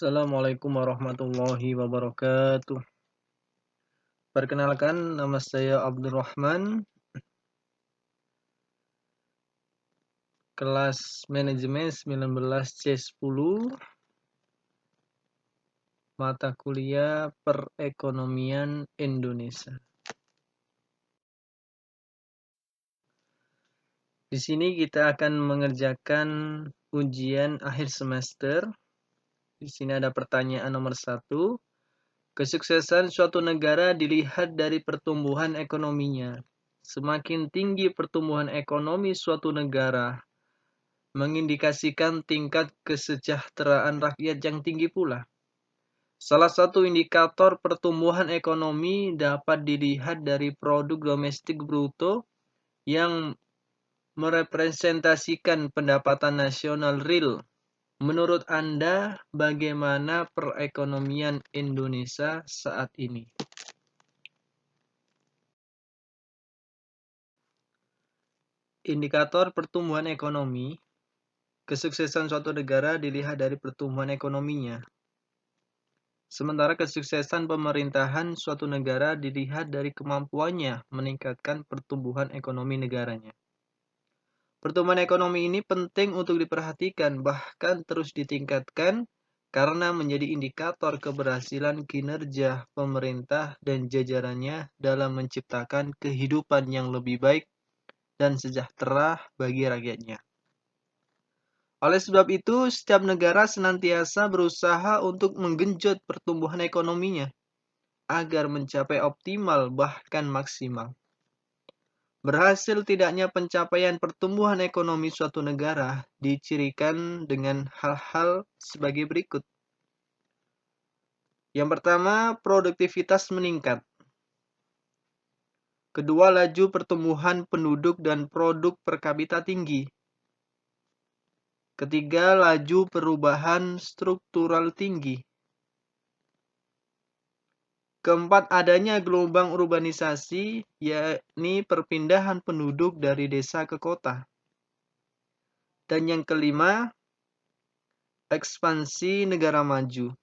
Assalamualaikum warahmatullahi wabarakatuh. Perkenalkan, nama saya Abdurrahman, kelas manajemen 19C10, mata kuliah perekonomian Indonesia. Di sini kita akan mengerjakan ujian akhir semester. Di sini ada pertanyaan nomor 1. Kesuksesan suatu negara dilihat dari pertumbuhan ekonominya. Semakin tinggi pertumbuhan ekonomi suatu negara, mengindikasikan tingkat kesejahteraan rakyat yang tinggi pula. Salah satu indikator pertumbuhan ekonomi dapat dilihat dari produk domestik bruto yang merepresentasikan pendapatan nasional real. Menurut Anda, bagaimana perekonomian Indonesia saat ini? Indikator pertumbuhan ekonomi. Kesuksesan suatu negara dilihat dari pertumbuhan ekonominya. Sementara kesuksesan pemerintahan suatu negara dilihat dari kemampuannya meningkatkan pertumbuhan ekonomi negaranya. Pertumbuhan ekonomi ini penting untuk diperhatikan, bahkan terus ditingkatkan karena menjadi indikator keberhasilan kinerja pemerintah dan jajarannya dalam menciptakan kehidupan yang lebih baik dan sejahtera bagi rakyatnya. Oleh sebab itu, setiap negara senantiasa berusaha untuk menggenjot pertumbuhan ekonominya agar mencapai optimal bahkan maksimal. Berhasil tidaknya pencapaian pertumbuhan ekonomi suatu negara dicirikan dengan hal-hal sebagai berikut. Yang pertama, produktivitas meningkat. Kedua, laju pertumbuhan penduduk dan produk per kapita tinggi. Ketiga, laju perubahan struktural tinggi. Keempat, adanya gelombang urbanisasi, yakni perpindahan penduduk dari desa ke kota. Dan yang kelima, ekspansi negara maju.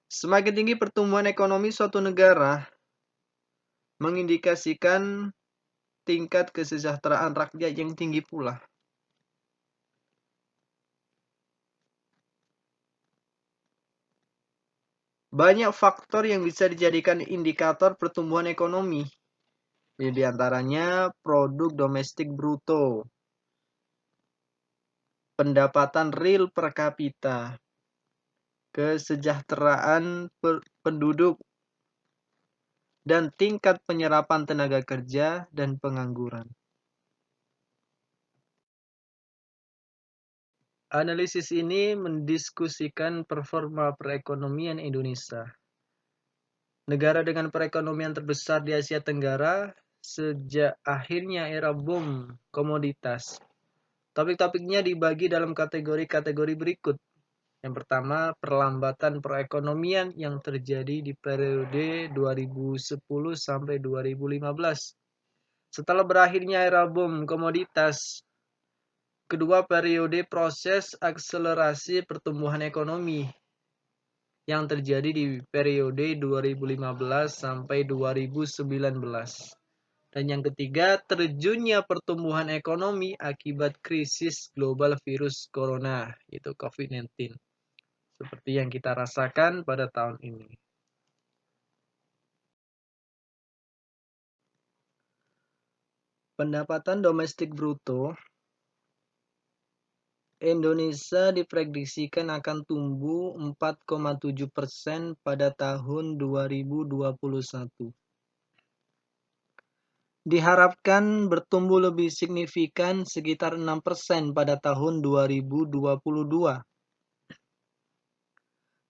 Semakin tinggi pertumbuhan ekonomi suatu negara, mengindikasikan tingkat kesejahteraan rakyat yang tinggi pula. Banyak faktor yang bisa dijadikan indikator pertumbuhan ekonomi. Di antaranya produk domestik bruto, pendapatan real per kapita, kesejahteraan penduduk, dan tingkat penyerapan tenaga kerja dan pengangguran. Analisis ini mendiskusikan performa perekonomian Indonesia. Negara dengan perekonomian terbesar di Asia Tenggara sejak akhirnya era boom komoditas. Topik-topiknya dibagi dalam kategori-kategori berikut. Yang pertama, perlambatan perekonomian yang terjadi di periode 2010 sampai 2015. Setelah berakhirnya era boom komoditas, kedua, periode proses akselerasi pertumbuhan ekonomi yang terjadi di periode 2015 sampai 2019. Dan yang ketiga, terjunnya pertumbuhan ekonomi akibat krisis global virus corona, yaitu COVID-19. Seperti yang kita rasakan pada tahun ini. Pendapatan domestik bruto Indonesia diprediksikan akan tumbuh 4,7% pada tahun 2021. Diharapkan bertumbuh lebih signifikan sekitar 6% pada tahun 2022.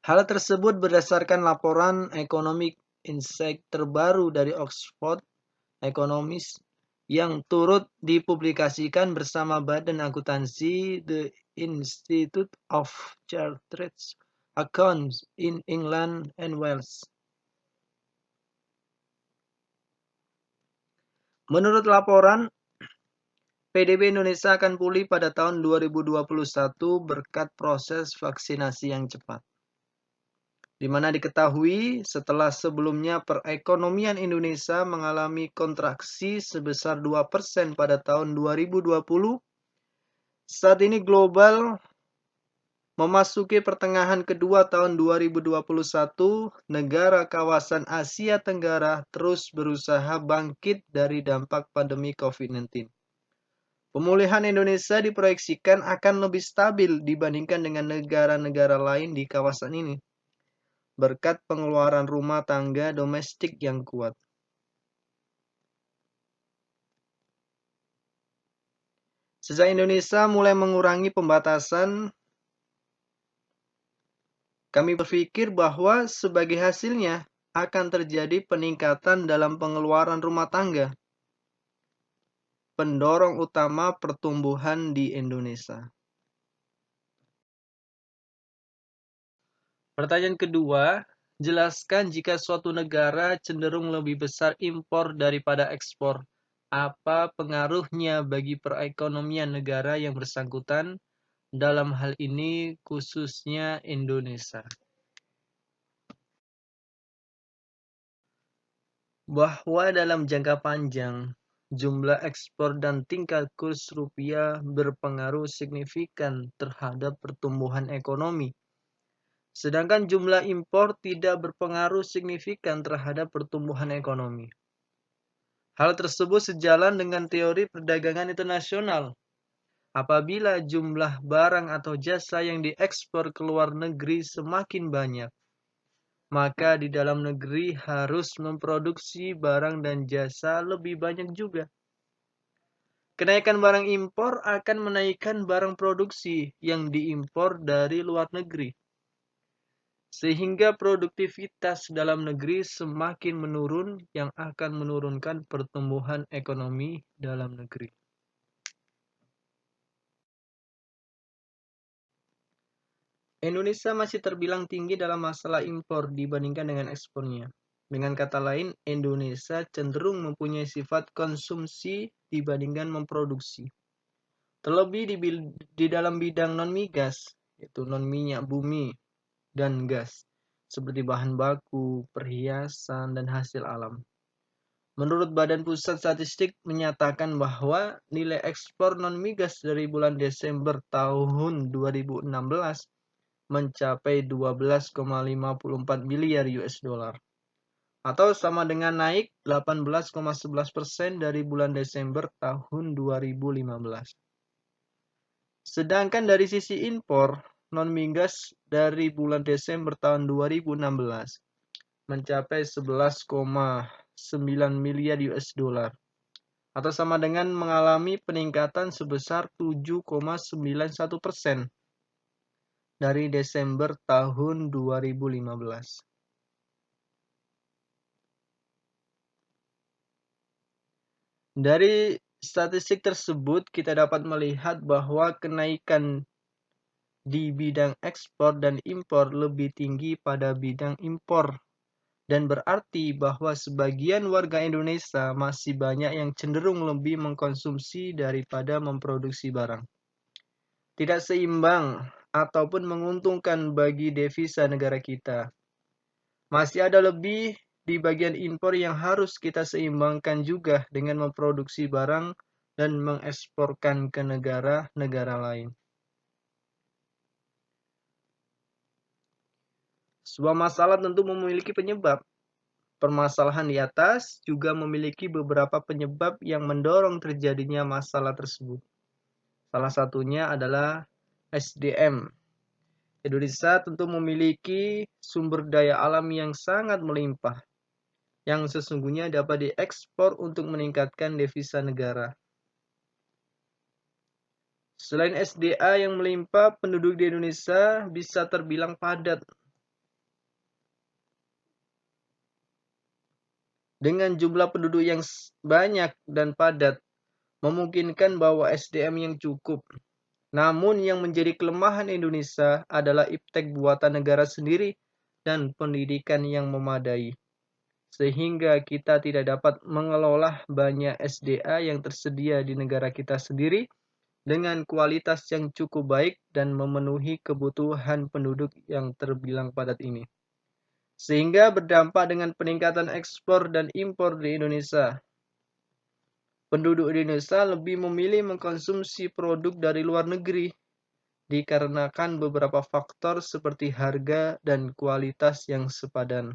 Hal tersebut berdasarkan laporan Economic Insight terbaru dari Oxford Economics yang turut dipublikasikan bersama Badan Akuntansi The Institute of Chartered Accountants in England and Wales. Menurut laporan, PDB Indonesia akan pulih pada tahun 2021 berkat proses vaksinasi yang cepat. Di mana diketahui setelah sebelumnya perekonomian Indonesia mengalami kontraksi sebesar 2% pada tahun 2020, saat ini global memasuki pertengahan kedua tahun 2021, negara kawasan Asia Tenggara terus berusaha bangkit dari dampak pandemi COVID-19. Pemulihan Indonesia diproyeksikan akan lebih stabil dibandingkan dengan negara-negara lain di kawasan ini, berkat pengeluaran rumah tangga domestik yang kuat. Sejak Indonesia mulai mengurangi pembatasan, kami berpikir bahwa sebagai hasilnya akan terjadi peningkatan dalam pengeluaran rumah tangga, pendorong utama pertumbuhan di Indonesia. Pertanyaan kedua, jelaskan jika suatu negara cenderung lebih besar impor daripada ekspor, apa pengaruhnya bagi perekonomian negara yang bersangkutan, dalam hal ini khususnya Indonesia. Bahwa dalam jangka panjang, jumlah ekspor dan tingkat kurs rupiah berpengaruh signifikan terhadap pertumbuhan ekonomi. Sedangkan jumlah impor tidak berpengaruh signifikan terhadap pertumbuhan ekonomi. Hal tersebut sejalan dengan teori perdagangan internasional. Apabila jumlah barang atau jasa yang diekspor ke luar negeri semakin banyak, maka di dalam negeri harus memproduksi barang dan jasa lebih banyak juga. Kenaikan barang impor akan menaikkan barang produksi yang diimpor dari luar negeri, sehingga produktivitas dalam negeri semakin menurun yang akan menurunkan pertumbuhan ekonomi dalam negeri. Indonesia masih terbilang tinggi dalam masalah impor dibandingkan dengan ekspornya. Dengan kata lain, Indonesia cenderung mempunyai sifat konsumsi dibandingkan memproduksi. Terlebih di dalam bidang non-migas, yaitu non-minyak bumi dan gas, seperti bahan baku, perhiasan, dan hasil alam. Menurut Badan Pusat Statistik menyatakan bahwa nilai ekspor non-migas dari bulan Desember tahun 2016 mencapai 12,54 miliar US dollar atau sama dengan naik 18,11% dari bulan Desember tahun 2015. Sedangkan dari sisi impor, non-migas dari bulan Desember tahun 2016 mencapai 11,9 miliar US dollar atau sama dengan mengalami peningkatan sebesar 7,91% dari Desember tahun 2015. Dari statistik tersebut kita dapat melihat bahwa kenaikan di bidang ekspor dan impor lebih tinggi pada bidang impor, dan berarti bahwa sebagian warga Indonesia masih banyak yang cenderung lebih mengkonsumsi daripada memproduksi barang. Tidak seimbang ataupun menguntungkan bagi devisa negara kita. Masih ada lebih di bagian impor yang harus kita seimbangkan juga dengan memproduksi barang dan mengeksporkan ke negara-negara lain. Sebuah masalah tentu memiliki penyebab. Permasalahan di atas juga memiliki beberapa penyebab yang mendorong terjadinya masalah tersebut. Salah satunya adalah SDM. Indonesia tentu memiliki sumber daya alam yang sangat melimpah, yang sesungguhnya dapat diekspor untuk meningkatkan devisa negara. Selain SDA yang melimpah, penduduk di Indonesia bisa terbilang padat. Dengan jumlah penduduk yang banyak dan padat, memungkinkan bahwa SDM yang cukup. Namun yang menjadi kelemahan Indonesia adalah iptek buatan negara sendiri dan pendidikan yang memadai. sehingga kita tidak dapat mengelola banyak SDA yang tersedia di negara kita sendiri dengan kualitas yang cukup baik dan memenuhi kebutuhan penduduk yang terbilang padat ini. Sehingga berdampak dengan peningkatan ekspor dan impor di Indonesia. Penduduk Indonesia lebih memilih mengkonsumsi produk dari luar negeri dikarenakan beberapa faktor seperti harga dan kualitas yang sepadan.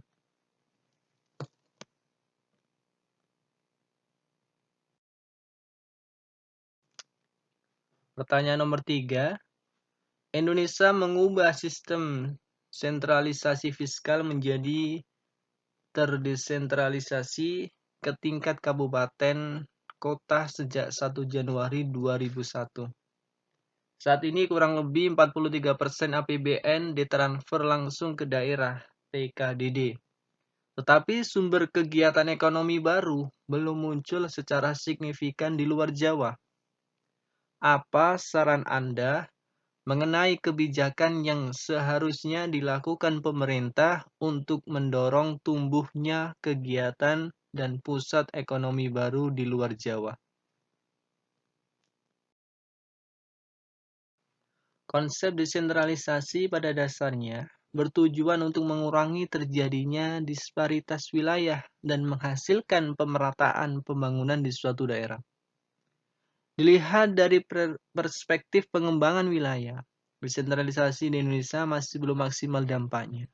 Pertanyaan nomor 3. Indonesia mengubah sistem sentralisasi fiskal menjadi terdesentralisasi ke tingkat kabupaten kota sejak 1 Januari 2001. Saat ini kurang lebih 43% APBN ditransfer langsung ke daerah (TKDD). Tetapi sumber kegiatan ekonomi baru belum muncul secara signifikan di luar Jawa. Apa saran Anda mengenai kebijakan yang seharusnya dilakukan pemerintah untuk mendorong tumbuhnya kegiatan dan pusat ekonomi baru di luar Jawa? Konsep desentralisasi pada dasarnya bertujuan untuk mengurangi terjadinya disparitas wilayah dan menghasilkan pemerataan pembangunan di suatu daerah. Dilihat dari perspektif pengembangan wilayah, desentralisasi di Indonesia masih belum maksimal dampaknya.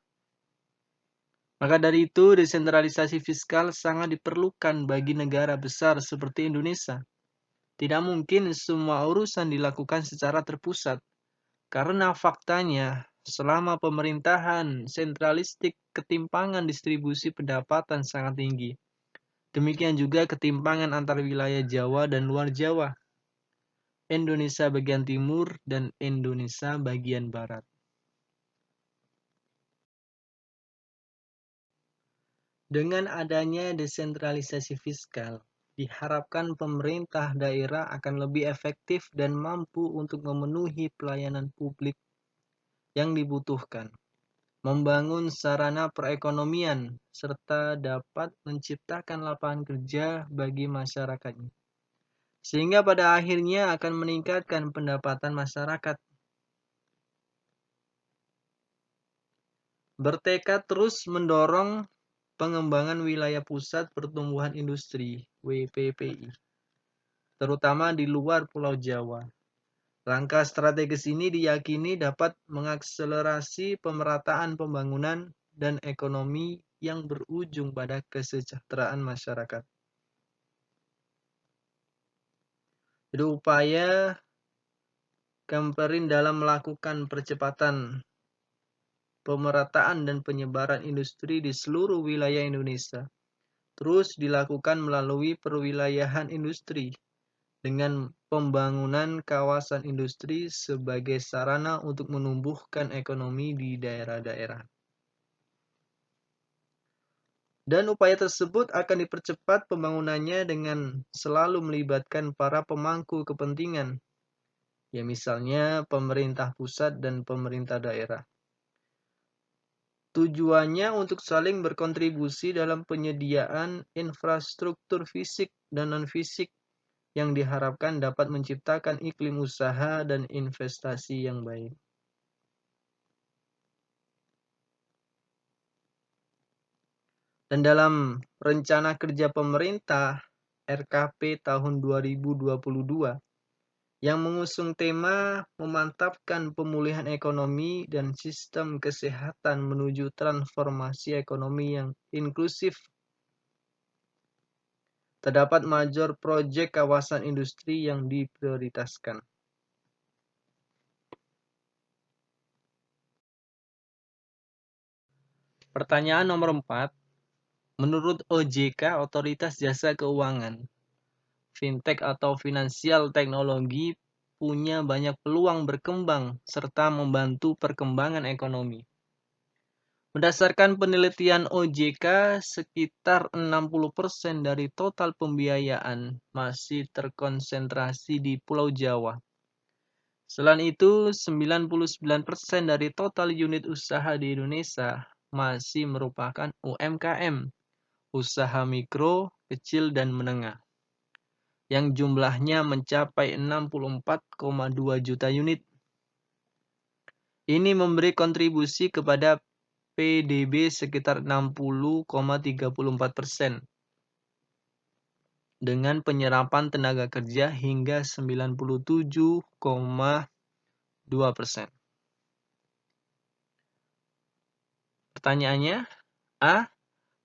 Maka dari itu, desentralisasi fiskal sangat diperlukan bagi negara besar seperti Indonesia. Tidak mungkin semua urusan dilakukan secara terpusat, karena faktanya, selama pemerintahan sentralistik, ketimpangan distribusi pendapatan sangat tinggi. Demikian juga ketimpangan antar wilayah Jawa dan luar Jawa, Indonesia bagian timur, dan Indonesia bagian barat. Dengan adanya desentralisasi fiskal, diharapkan pemerintah daerah akan lebih efektif dan mampu untuk memenuhi pelayanan publik yang dibutuhkan, membangun sarana perekonomian, serta dapat menciptakan lapangan kerja bagi masyarakatnya, sehingga pada akhirnya akan meningkatkan pendapatan masyarakat. Bertekad terus mendorong pengembangan wilayah pusat pertumbuhan industri (WPPI), terutama di luar Pulau Jawa. Langkah strategis ini diyakini dapat mengakselerasi pemerataan pembangunan dan ekonomi yang berujung pada kesejahteraan masyarakat. Jadi upaya Kemperin dalam melakukan percepatan pemerataan dan penyebaran industri di seluruh wilayah Indonesia terus dilakukan melalui perwilayahan industri dengan pembangunan kawasan industri sebagai sarana untuk menumbuhkan ekonomi di daerah-daerah. Dan upaya tersebut akan dipercepat pembangunannya dengan selalu melibatkan para pemangku kepentingan, ya misalnya pemerintah pusat dan pemerintah daerah. Tujuannya untuk saling berkontribusi dalam penyediaan infrastruktur fisik dan non-fisik yang diharapkan dapat menciptakan iklim usaha dan investasi yang baik. Dan dalam rencana kerja pemerintah RKP tahun 2022 yang mengusung tema memantapkan pemulihan ekonomi dan sistem kesehatan menuju transformasi ekonomi yang inklusif, terdapat major proyek kawasan industri yang diprioritaskan. Pertanyaan nomor 4. Menurut OJK, Otoritas Jasa Keuangan, fintech atau finansial teknologi punya banyak peluang berkembang serta membantu perkembangan ekonomi. Berdasarkan penelitian OJK, sekitar 60% dari total pembiayaan masih terkonsentrasi di Pulau Jawa. Selain itu, 99% dari total unit usaha di Indonesia masih merupakan UMKM, usaha mikro, kecil, dan menengah, yang jumlahnya mencapai 64,2 juta unit. Ini memberi kontribusi kepada PDB sekitar 60,34%, dengan penyerapan tenaga kerja hingga 97,2%. Pertanyaannya, A.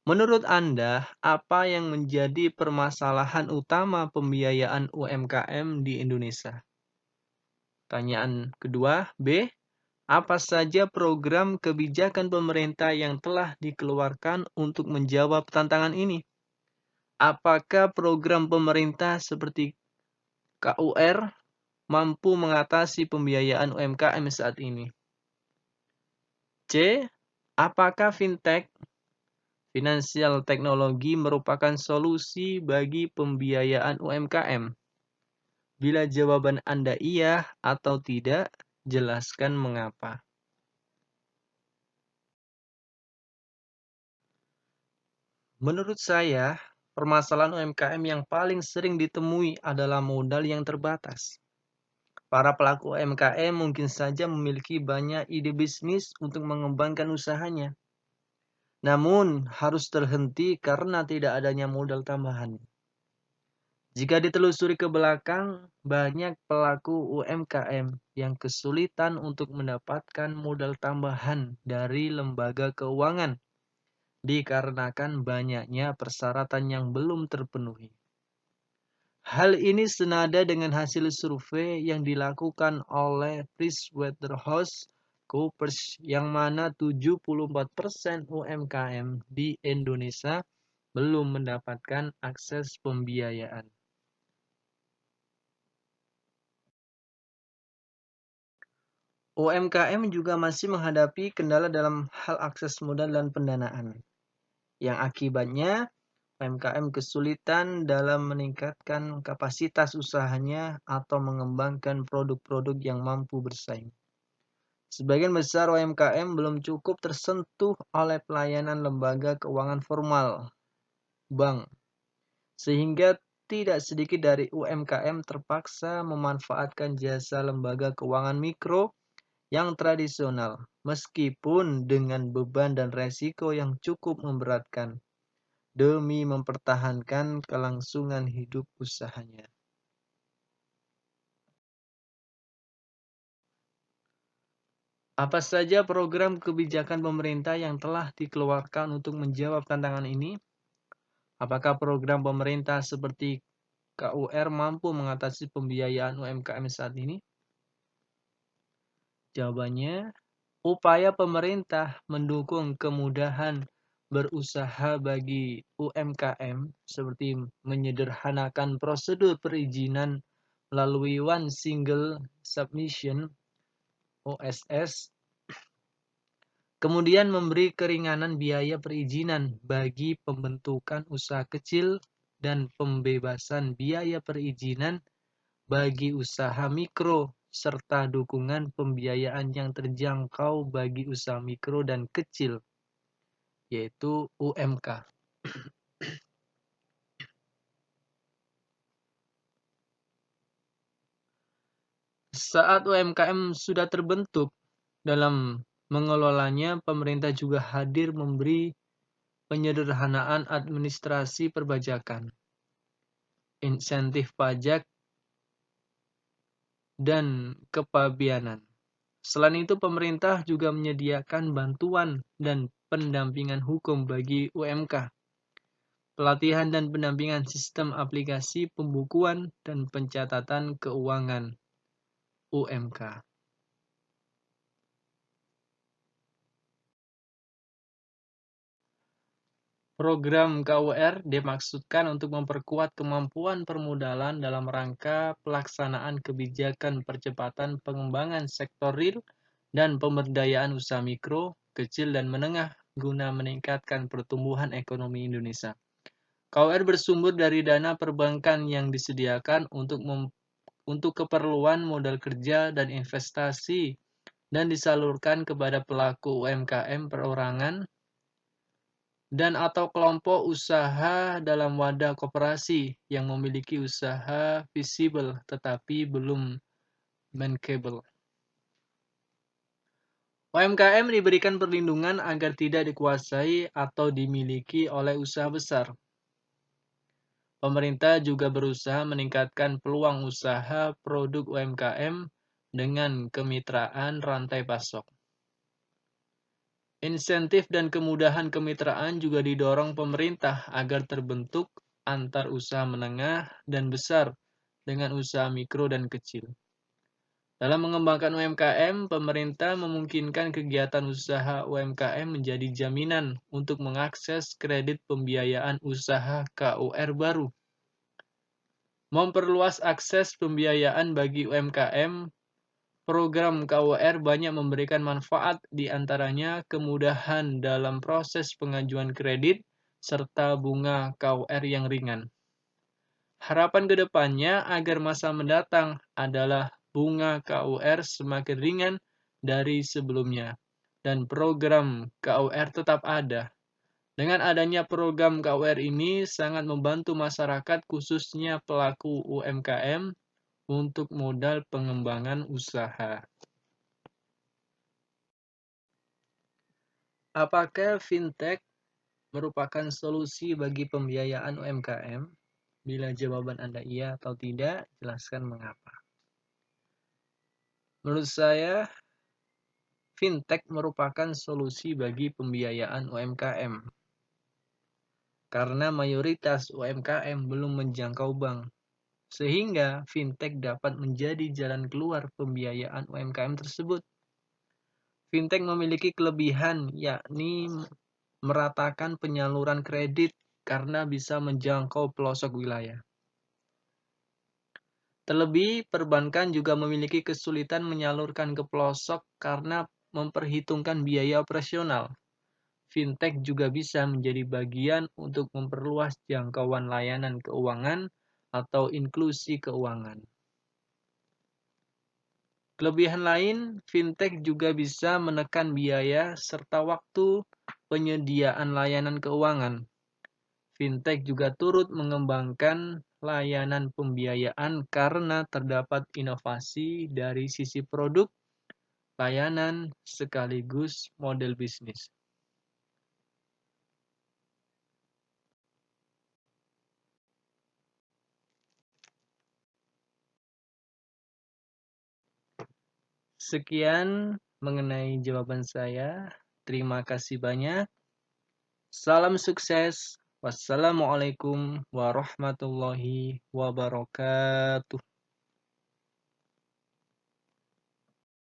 Menurut Anda, apa yang menjadi permasalahan utama pembiayaan UMKM di Indonesia? Pertanyaan kedua, B. Apa saja program kebijakan pemerintah yang telah dikeluarkan untuk menjawab tantangan ini? Apakah program pemerintah seperti KUR mampu mengatasi pembiayaan UMKM saat ini? C. Apakah fintech, finansial teknologi, merupakan solusi bagi pembiayaan UMKM? Bila jawaban Anda iya atau tidak, jelaskan mengapa. Menurut saya, permasalahan UMKM yang paling sering ditemui adalah modal yang terbatas. Para pelaku UMKM mungkin saja memiliki banyak ide bisnis untuk mengembangkan usahanya, namun harus terhenti karena tidak adanya modal tambahan. Jika ditelusuri ke belakang, banyak pelaku UMKM yang kesulitan untuk mendapatkan modal tambahan dari lembaga keuangan dikarenakan banyaknya persyaratan yang belum terpenuhi. Hal ini senada dengan hasil survei yang dilakukan oleh PricewaterhouseCoopers yang mana 74% UMKM di Indonesia belum mendapatkan akses pembiayaan. UMKM juga masih menghadapi kendala dalam hal akses modal dan pendanaan, yang akibatnya UMKM kesulitan dalam meningkatkan kapasitas usahanya atau mengembangkan produk-produk yang mampu bersaing. Sebagian besar UMKM belum cukup tersentuh oleh pelayanan lembaga keuangan formal, bank, sehingga tidak sedikit dari UMKM terpaksa memanfaatkan jasa lembaga keuangan mikro yang tradisional, meskipun dengan beban dan resiko yang cukup memberatkan, demi mempertahankan kelangsungan hidup usahanya. Apa saja program kebijakan pemerintah yang telah dikeluarkan untuk menjawab tantangan ini? Apakah program pemerintah seperti KUR mampu mengatasi pembiayaan UMKM saat ini? Jawabannya, upaya pemerintah mendukung kemudahan berusaha bagi UMKM seperti menyederhanakan prosedur perizinan melalui One Single Submission (OSS), kemudian memberi keringanan biaya perizinan bagi pembentukan usaha kecil dan pembebasan biaya perizinan bagi usaha mikro, serta dukungan pembiayaan yang terjangkau bagi usaha mikro dan kecil, yaitu UMK. Saat UMKM sudah terbentuk, dalam mengelolanya, pemerintah juga hadir memberi penyederhanaan administrasi perpajakan, insentif pajak, dan kepabianan. Selain itu, pemerintah juga menyediakan bantuan dan pendampingan hukum bagi UMK, pelatihan dan pendampingan sistem aplikasi pembukuan dan pencatatan keuangan UMK. Program KUR dimaksudkan untuk memperkuat kemampuan permodalan dalam rangka pelaksanaan kebijakan percepatan pengembangan sektor real dan pemberdayaan usaha mikro, kecil, dan menengah guna meningkatkan pertumbuhan ekonomi Indonesia. KUR bersumber dari dana perbankan yang disediakan untuk keperluan modal kerja dan investasi dan disalurkan kepada pelaku UMKM perorangan dan atau kelompok usaha dalam wadah koperasi yang memiliki usaha visible tetapi belum bankable. UMKM diberikan perlindungan agar tidak dikuasai atau dimiliki oleh usaha besar. Pemerintah juga berusaha meningkatkan peluang usaha produk UMKM dengan kemitraan rantai pasok. Insentif dan kemudahan kemitraan juga didorong pemerintah agar terbentuk antar usaha menengah dan besar dengan usaha mikro dan kecil. Dalam mengembangkan UMKM, pemerintah memungkinkan kegiatan usaha UMKM menjadi jaminan untuk mengakses kredit pembiayaan usaha KUR baru. Memperluas akses pembiayaan bagi UMKM, program KUR banyak memberikan manfaat, di antaranya kemudahan dalam proses pengajuan kredit, serta bunga KUR yang ringan. Harapan ke depannya agar masa mendatang adalah bunga KUR semakin ringan dari sebelumnya, dan program KUR tetap ada. Dengan adanya program KUR ini sangat membantu masyarakat khususnya pelaku UMKM untuk modal pengembangan usaha. Apakah fintech merupakan solusi bagi pembiayaan UMKM? Bila jawaban Anda iya atau tidak, jelaskan mengapa. Menurut saya, fintech merupakan solusi bagi pembiayaan UMKM. Karena mayoritas UMKM belum menjangkau bank, sehingga fintech dapat menjadi jalan keluar pembiayaan UMKM tersebut. Fintech memiliki kelebihan, yakni meratakan penyaluran kredit karena bisa menjangkau pelosok wilayah. Terlebih, perbankan juga memiliki kesulitan menyalurkan ke pelosok karena memperhitungkan biaya operasional. Fintech juga bisa menjadi bagian untuk memperluas jangkauan layanan keuangan atau inklusi keuangan. Kelebihan lain, fintech juga bisa menekan biaya serta waktu penyediaan layanan keuangan. Fintech juga turut mengembangkan layanan pembiayaan karena terdapat inovasi dari sisi produk, layanan, sekaligus model bisnis. Sekian mengenai jawaban saya. Terima kasih banyak. Salam sukses. Wassalamualaikum warahmatullahi wabarakatuh.